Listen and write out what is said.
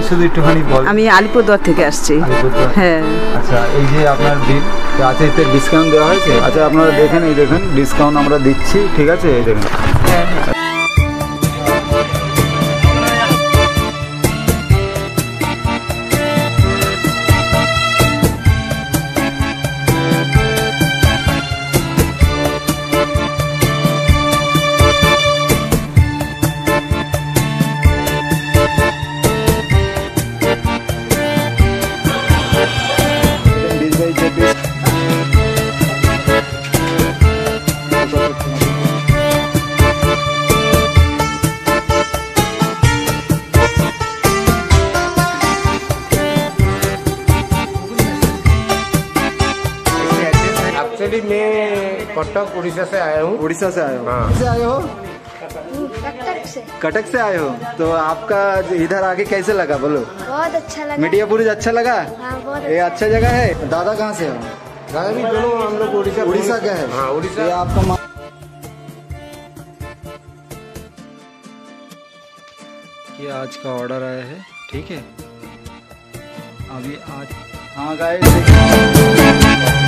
শুধু একটুখানি বল। আমি আলিপুরদুয়ার থেকে আসছি। হ্যাঁ। আচ্ছা, এই যে আপনার বিল আছে, এতে ডিসকাউন্ট দেওয়া হয়েছে? আচ্ছা, আপনারা দেখেন, এই দেখেন ডিসকাউন্ট আমরা দিচ্ছি, ঠিক আছে? এই দেখেন। एक्चुअली मैं कटक उड़ीसा से आया हूँ। उड़ीसा से आए हो? हाँ। से आए हो? कटक से। कटक से आए हो? तो आपका इधर आके कैसे लगा, बोलो? बहुत अच्छा लगा। मीडियापुर अच्छा लगा? हाँ, बहुत ये अच्छा जगह है। दादा कहाँ से हो? दादा भी दोनों हम लोग उड़ीसा। उड़ीसा का है? हाँ, उड़ीसा। ये आपका ये आज का ऑर्डर आया है, ठीक है? अभी आज हाँ गाइस